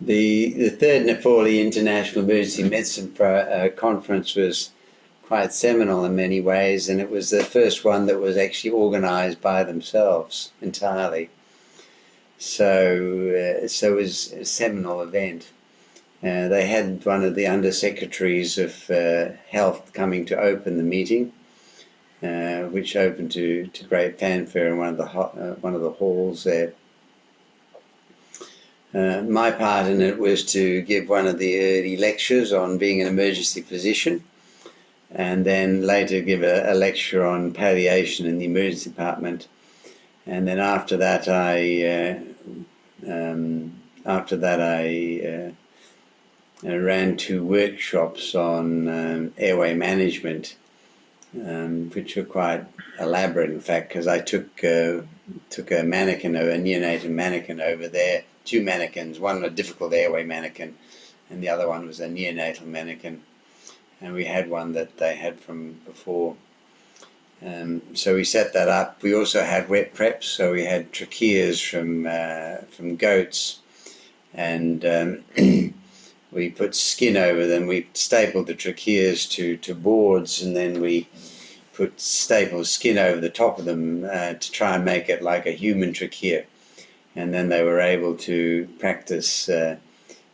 The third Nepali International Emergency Medicine Conference was quite seminal in many ways, and it was the first one that was actually organized by themselves entirely. So it was a seminal event. They had one of the undersecretaries of health coming to open the meeting, which opened to great fanfare in one of the halls there. My part in it was to give one of the early lectures on being an emergency physician, and then later give a lecture on palliation in the emergency department. And then after that, I ran 2 workshops on airway management, which were quite elaborate, in fact, because I took a mannequin, a neonatal mannequin over there. 2 mannequins, one a difficult airway mannequin, and the other one was a neonatal mannequin. And we had one that they had from before. So we set that up. We also had wet preps, so we had tracheas from goats, and we put skin over them. We stapled the tracheas to boards, and then we put stapled skin over the top of them to try and make it like a human trachea. And then they were able to practice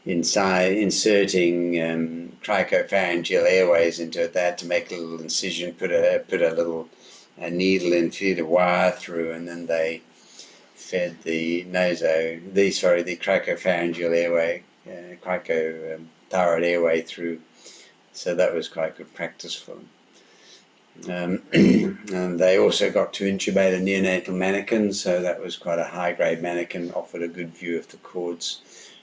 inserting cricopharyngeal airways into it. They had to make a little incision, put a little needle in, feed a wire through, and then they fed the cricopharyngeal airway, cricothyroid airway through. So that was quite good practice for them. And they also got to intubate a neonatal mannequin, so that was quite a high-grade mannequin, offered a good view of the cords.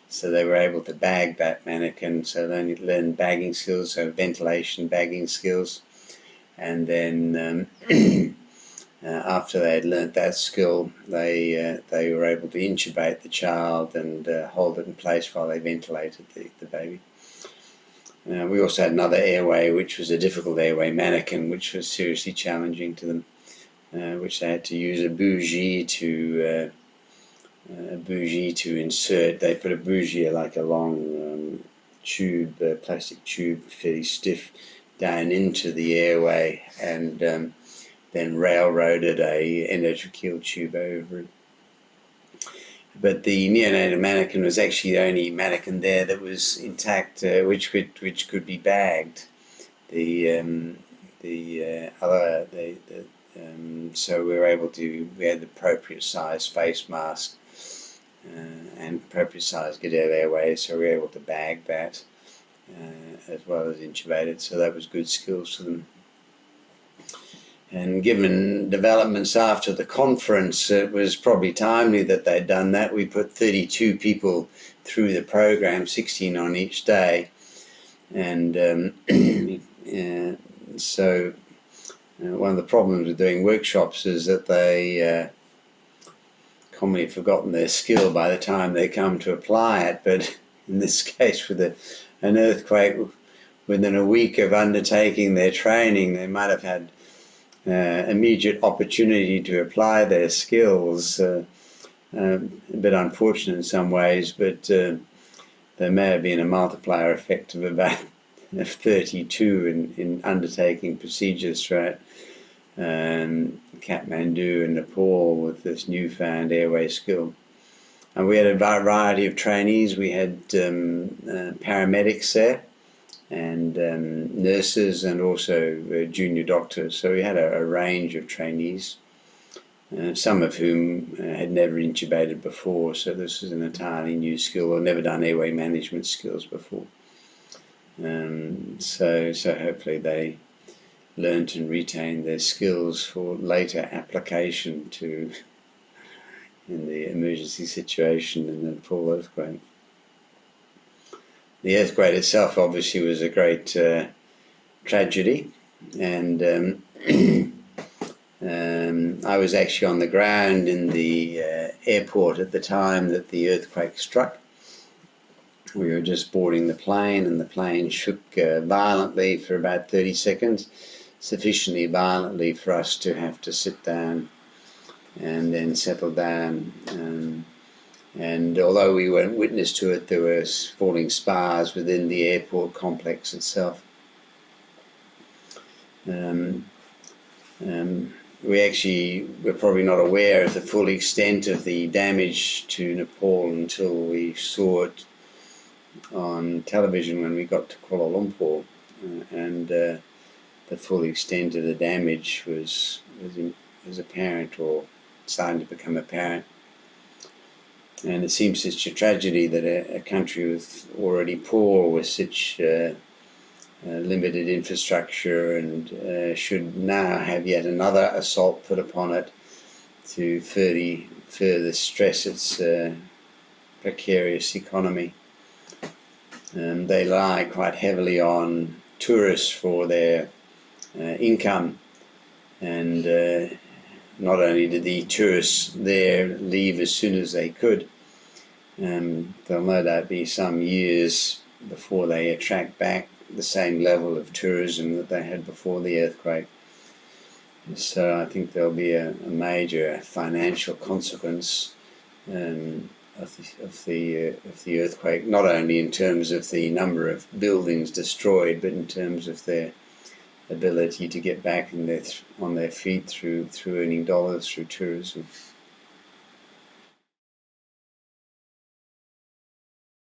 So they were able to bag that mannequin, so they learned bagging skills, so ventilation bagging skills. And then after they had learnt that skill, they were able to intubate the child and hold it in place while they ventilated the baby. We also had another airway, which was a difficult airway mannequin, which was seriously challenging to them, which they had to use a bougie to insert. They put a bougie, like a long tube, plastic tube, fairly stiff, down into the airway, and then railroaded a endotracheal tube over it. But the neonatal mannequin was actually the only mannequin there that was intact, which could be bagged. So we were able to. We had the appropriate size face mask and appropriate size Giddel airway, so we were able to bag that as well as intubate it. So that was good skills for them. And given developments after the conference, it was probably timely that they'd done that. We put 32 people through the program, 16 on each day. And so one of the problems with doing workshops is that they commonly have forgotten their skill by the time they come to apply it. But in this case, with an earthquake, within a week of undertaking their training, they might have had immediate opportunity to apply their skills, a bit unfortunate in some ways, but there may have been a multiplier effect of about 32 in undertaking procedures throughout Kathmandu and Nepal with this newfound airway skill. And we had a variety of trainees. We had paramedics there, and nurses, and also junior doctors. So we had a range of trainees, some of whom had never intubated before, so this was an entirely new skill, or never done airway management skills before. So hopefully they learnt and retained their skills for later application in the emergency situation in the Nepal earthquake. The earthquake itself obviously was a great tragedy, and I was actually on the ground in the airport at the time that the earthquake struck. We were just boarding the plane, and the plane shook violently for about 30 seconds, sufficiently violently for us to have to sit down and then settle down. And although we weren't witness to it, there were falling spars within the airport complex itself. We're probably not aware of the full extent of the damage to Nepal until we saw it on television when we got to Kuala Lumpur, and the full extent of the damage was apparent, or starting to become apparent. And it seems such a tragedy that a country with already poor, with such limited infrastructure, and should now have yet another assault put upon it to further stress its precarious economy. They rely quite heavily on tourists for their income, and not only did the tourists there leave as soon as they could, there'll no doubt be some years before they attract back the same level of tourism that they had before the earthquake. So I think there'll be a major financial consequence of the earthquake, not only in terms of the number of buildings destroyed, but in terms of their ability to get back on their feet through earning dollars through tourism.